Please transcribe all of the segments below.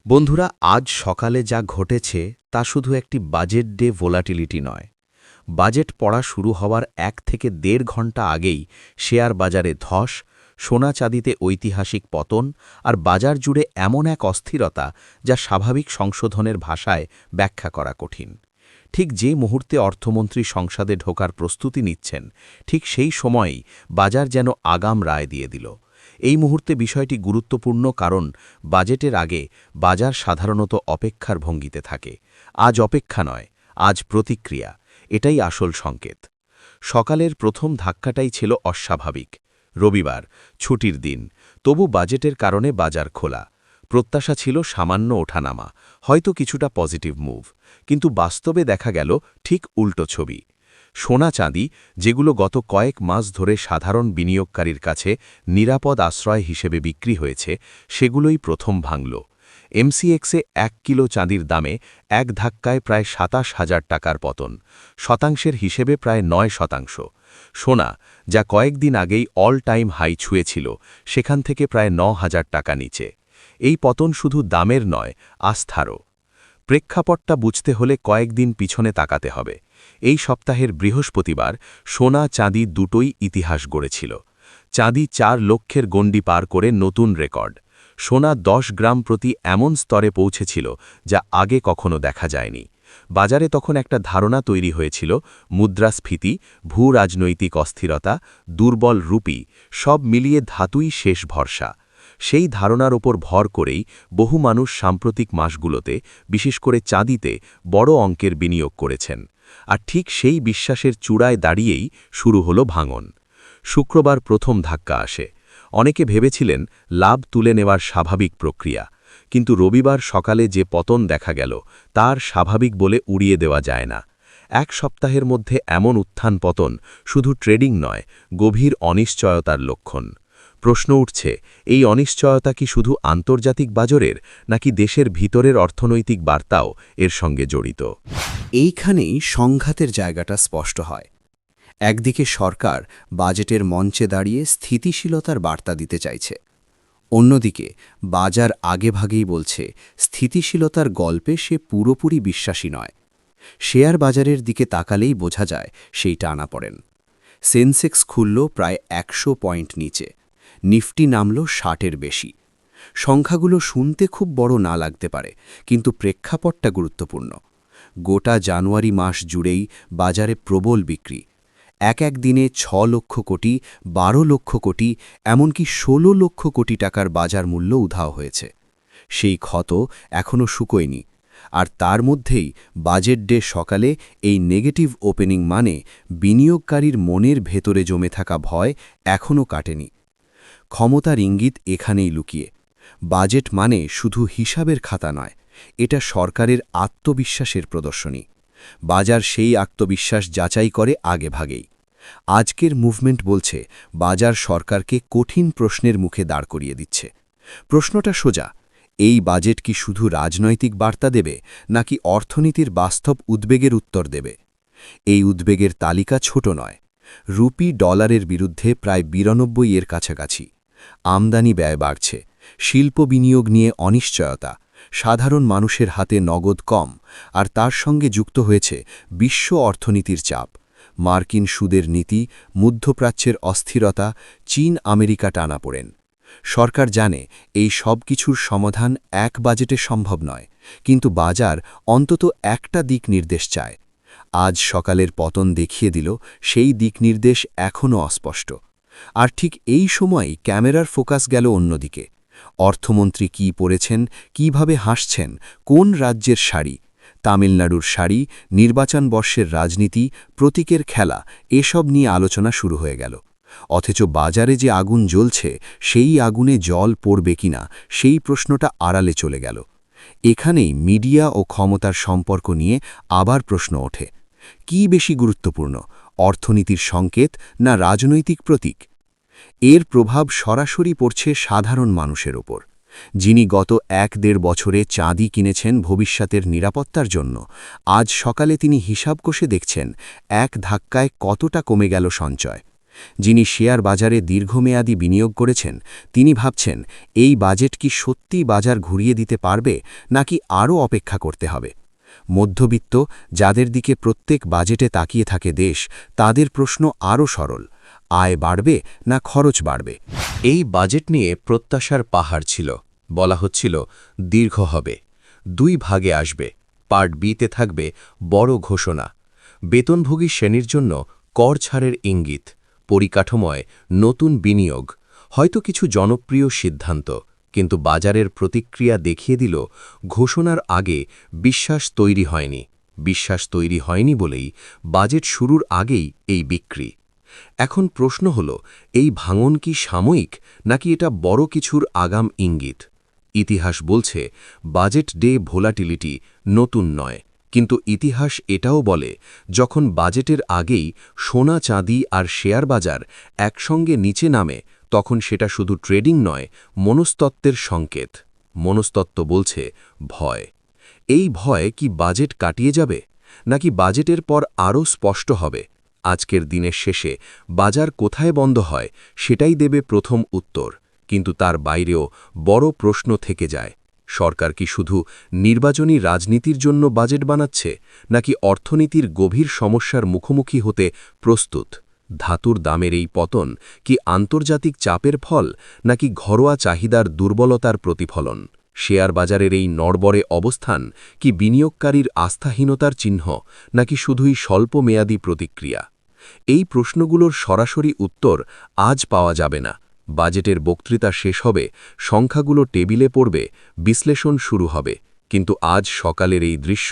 বন্ধুরা, আজ সকালে যা ঘটেছে তা শুধু একটি বাজেট ডে ভোলাটিলিটি নয়। বাজেট পড়া শুরু হওয়ার ১ থেকে ১.৫ ঘণ্টা আগেই শেয়ার বাজারে ধস, সোনা চাঁদিতে ঐতিহাসিক পতন আর বাজার জুড়ে এমন এক অস্থিরতা যা স্বাভাবিক সংশোধনের ভাষায় ব্যাখ্যা করা কঠিন। ঠিক যে মুহূর্তে অর্থমন্ত্রী সংসদে ঢোকার প্রস্তুতি নিচ্ছেন, ঠিক সেই সময়েই বাজার যেন আগাম রায় দিয়ে দিল। এই মুহূর্তে বিষয়টি গুরুত্বপূর্ণ, কারণ বাজেটের আগে বাজার সাধারণত অপেক্ষার ভঙ্গিতে থাকে। আজ অপেক্ষা নয়, আজ প্রতিক্রিয়া। এটাই আসল সংকেত। সকালের প্রথম ধাক্কাটাই ছিল অস্বাভাবিক। রবিবার, ছুটির দিন, তবু বাজেটের কারণে বাজার খোলা। প্রত্যাশা ছিল সামান্য ওঠানামা, হয়তো কিছুটা পজিটিভ মুভ, কিন্তু বাস্তবে দেখা গেল ঠিক উল্টো ছবি। সোনা চাঁদি, যেগুলো গত কয়েক মাস ধরে সাধারণ বিনিয়োগকারীর কাছে নিরাপদ আশ্রয় হিসেবে বিক্রি হয়েছে, সেগুলোই প্রথম ভাঙল। এমসিএক্সে ১ কিলো চাঁদির দামে এক ধাক্কায় প্রায় ২৭,০০০ টাকার পতন, শতাংশের হিসেবে প্রায় ৯%। সোনা, যা কয়েকদিন আগেই অল টাইম হাই ছুঁয়েছিল, সেখান থেকে প্রায় ৯,০০০ টাকা নিচে। এই পতন শুধু দামের নয়, আস্থারও। প্রেক্ষাপটটা বুঝতে হলে কয়েকদিন পিছনে তাকাতে হবে। এই সপ্তাহের বৃহস্পতিবার সোনা চাঁদি দুটোই ইতিহাস গড়েছিল। চাঁদি ৪ লক্ষের গণ্ডি পার করে নতুন রেকর্ড। সোনা ১০ গ্রাম প্রতি এমন স্তরে পৌঁছেছিল যা আগে কখনো দেখা যায়নি। বাজারে তখন একটা ধারণা তৈরি হয়েছিল, মুদ্রাস্ফীতি, ভূ রাজনৈতিক অস্থিরতা, দুর্বল রুপি, সব মিলিয়ে ধাতুই শেষ ভরসা। সেই ধারণার ওপর ভর করেই বহু মানুষ সাম্প্রতিক মাসগুলোতে, বিশেষ করে চাঁদিতে, বড় অঙ্কের বিনিয়োগ করেছেন। আর ঠিক সেই বিশ্বাসের চূড়ায় দাঁড়িয়েই শুরু হলো ভাঙন। শুক্রবার প্রথম ধাক্কা আসে। অনেকে ভেবেছিলেন লাভ তুলে নেওয়ার স্বাভাবিক প্রক্রিয়া, কিন্তু রবিবার সকালে যে পতন দেখা গেল, তার স্বাভাবিক বলে উড়িয়ে দেওয়া যায় না। এক সপ্তাহের মধ্যে এমন উত্থান পতন শুধু ট্রেডিং নয়, গভীর অনিশ্চয়তার লক্ষণ। প্রশ্ন উঠছে, এই অনিশ্চয়তা কি শুধু আন্তর্জাতিক বাজারের, নাকি দেশের ভিতরের অর্থনৈতিক বার্তাও এর সঙ্গে জড়িত? এইখানেই সংঘাতের জায়গাটা স্পষ্ট হয়। একদিকে সরকার বাজেটের মঞ্চে দাঁড়িয়ে স্থিতিশীলতার বার্তা দিতে চাইছে, অন্যদিকে বাজার আগেভাগেই বলছে স্থিতিশীলতার গল্পে সে পুরোপুরি বিশ্বাসী নয়। শেয়ার বাজারের দিকে তাকালেই বোঝা যায় সেই টানাপড়েন। সেন্সেক্স খুলল প্রায় ১০০ পয়েন্ট নিচে, নিফটি নামল ৬০-এর বেশি। সংখ্যাগুলো শুনতে খুব বড় না লাগতে পারে, কিন্তু প্রেক্ষাপটটা গুরুত্বপূর্ণ। গোটা জানুয়ারি মাস জুড়েই বাজারে প্রবল বিক্রি। এক দিনে ৬ লক্ষ কোটি, ১২ লক্ষ কোটি, এমনকি ১৬ লক্ষ কোটি টাকার বাজার মূল্য উধাও হয়েছে। সেই ক্ষত এখনও শুকোয়নি। আর তার মধ্যেই বাজেট ডে সকালে এই নেগেটিভ ওপেনিং, মানে বিনিয়োগকারীর মনের ভেতরে জমে থাকা ভয় এখনও কাটেনি। ক্ষমতার ইঙ্গিত এখানেই লুকিয়ে। বাজেট মানে শুধু হিসাবের খাতা নয়, এটা সরকারের আত্মবিশ্বাসের প্রদর্শনী। বাজার সেই আত্মবিশ্বাস যাচাই করে আগেভাগেই। আজকের মুভমেন্ট বলছে বাজার সরকারকে কঠিন প্রশ্নের মুখে দাঁড় করিয়ে দিচ্ছে। প্রশ্নটা সোজা, এই বাজেট কি শুধু রাজনৈতিক বার্তা দেবে, নাকি অর্থনীতির বাস্তব উদ্বেগের উত্তর দেবে? এই উদ্বেগের তালিকা ছোট নয়। রুপি ডলারের বিরুদ্ধে প্রায় ৯২-এর কাছাকাছি। আমদানি ব্যয় বাড়ছে, শিল্প বিনিয়োগ নিয়ে অনিশ্চয়তা, সাধারণ মানুষের হাতে নগদ কম, আর তার সঙ্গে যুক্ত হয়েছে বিশ্ব অর্থনীতির চাপ, মার্কিন সুদের নীতি, মধ্যপ্রাচ্যের অস্থিরতা, চীন আমেরিকা টানাপোড়েন। সরকার জানে এই সব কিছুর সমাধান এক বাজেটে সম্ভব নয়, কিন্তু বাজার অন্তত একটা দিক নির্দেশ চায়। আজ সকালের পতন দেখিয়ে দিল সেই দিক নির্দেশ এখনও অস্পষ্ট। আর ঠিক এই সময়ই ক্যামেরার ফোকাস গেল অন্যদিকে। অর্থমন্ত্রী কি পড়েছেন, কিভাবে হাসছেন, কোন রাজ্যের শাড়ি, তামিলনাড়ুর শাড়ি, নির্বাচন বর্ষের রাজনীতি, প্রতীকের খেলা, এসব নিয়ে আলোচনা শুরু হয়ে গেল। অথচ বাজারে যে আগুন জ্বলছে, সেই আগুনে জল পড়বে কিনা, সেই প্রশ্নটা আড়ালে চলে গেল। এখানেই মিডিয়া ও ক্ষমতার সম্পর্ক নিয়ে আবার প্রশ্ন ওঠে। কি বেশি গুরুত্বপূর্ণ, অর্থনীতির সংকেত না রাজনৈতিক প্রতীক? এর প্রভাব সরাসরি পড়ছে সাধারণ মানুষের ওপর। যিনি গত ১-১.৫ বছরে চাঁদি কিনেছেন ভবিষ্যতের নিরাপত্তার জন্য, আজ সকালে তিনি হিসাব কষে দেখছেন এক ধাক্কায় কতটা কমে গেল সঞ্চয়। যিনি শেয়ার বাজারে দীর্ঘমেয়াদী বিনিয়োগ করেছেন তিনি ভাবছেন এই বাজেট কি সত্যিই বাজার ঘুরিয়ে দিতে পারবে নাকি আরও অপেক্ষা করতে হবে। মধ্যবিত্ত যাদের দিকে প্রত্যেক বাজেটে তাকিয়ে থাকে দেশ, তাদের প্রশ্ন আরও সরল, আয় বাড়বে না খরচ বাড়বে। এই বাজেট নিয়ে প্রত্যাশার পাহাড় ছিল। বলা হচ্ছিল দীর্ঘ হবে, 2 ভাগে আসবে, পার্ট বিতে থাকবে বড় ঘোষণা, বেতনভোগী শ্রেণীর জন্য কর ছাড়ের ইঙ্গিত, পরিকাঠামোয় নতুন বিনিয়োগ, হয়তো কিছু জনপ্রিয় সিদ্ধান্ত। কিন্তু বাজারের প্রতিক্রিয়া দেখিয়ে দিল ঘোষণার আগে বিশ্বাস তৈরি হয়নি। বিশ্বাস তৈরি হয়নি বলেই বাজেট শুরুর আগেই এই বিক্রি। এখন প্রশ্ন হল, এই ভাঙন কি সাময়িক নাকি এটা বড় কিছুর আগাম ইঙ্গিত? ইতিহাস বলছে বাজেট ডে ভোলাটিলিটি নতুন নয়, কিন্তু ইতিহাস এটাও বলে যখন বাজেটের আগেই সোনা চাঁদি আর শেয়ার বাজার একসঙ্গে নিচে নামে তখন সেটা শুধু ট্রেডিং নয়, মনস্তত্ত্বের সংকেত। মনস্তত্ত্ব বলছে ভয়। এই ভয় কি বাজেট কাটিয়ে যাবে নাকি বাজেটের পর আরও স্পষ্ট হবে? আজকের দিনের শেষে বাজার কোথায় বন্ধ হয় সেটাই দেবে প্রথম উত্তর। কিন্তু তার বাইরেও বড় প্রশ্ন থেকে যায়, সরকার কি শুধু নির্বাচনী রাজনীতির জন্য বাজেট বানাচ্ছে নাকি অর্থনীতির গভীর সমস্যার মুখোমুখি হতে প্রস্তুত? ধাতুর দামের এই পতন কি আন্তর্জাতিক চাপের ফল নাকি ঘরোয়া চাহিদার দুর্বলতার প্রতিফলন? শেয়ার বাজারের এই নড়বড়ে অবস্থান কি বিনিয়োগকারীর আস্থাহীনতার চিহ্ন নাকি শুধুই স্বল্পমেয়াদী প্রতিক্রিয়া? এই প্রশ্নগুলোর সরাসরি উত্তর আজ পাওয়া যাবে না। বাজেটের বক্তৃতা শেষ হবে, সংখ্যাগুলো টেবিলে পড়বে, বিশ্লেষণ শুরু হবে। কিন্তু আজ সকালের এই দৃশ্য,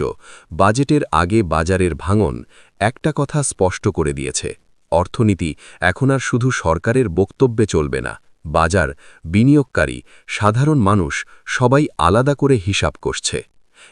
বাজেটের আগে বাজারের ভাঙন, একটা কথা স্পষ্ট করে দিয়েছে, অর্থনীতি এখন আর শুধু সরকারের বক্তব্যে চলবে না। বাজার, বিনিয়োগকারী, সাধারণ মানুষ সবাই আলাদা করে হিসাব করছে।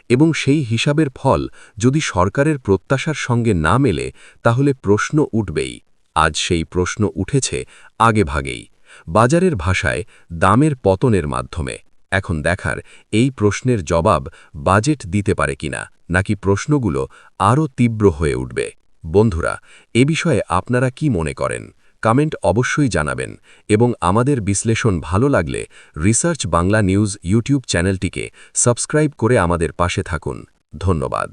এবং সেই হিসাবের ফল যদি সরকারের প্রত্যাশার সঙ্গে না মেলে তাহলে প্রশ্ন উঠবেই। আজ সেই প্রশ্ন উঠেছে আগেভাগেই, বাজারের ভাষায় দামের পতনের মাধ্যমে। এখন দেখার এই প্রশ্নের জবাব বাজেট দিতে পারে কিনা, নাকি প্রশ্নগুলো আরও তীব্র হয়ে উঠবে। বন্ধুরা, এ বিষয়ে আপনারা কি মনে করেন? কমেন্ট অবশ্যই জানাবেন এবং আমাদের বিশ্লেষণ ভালো লাগলে রিসার্চ বাংলা নিউজ ইউটিউব চ্যানেলটিকে সাবস্ক্রাইব করে আমাদের পাশে থাকুন। ধন্যবাদ।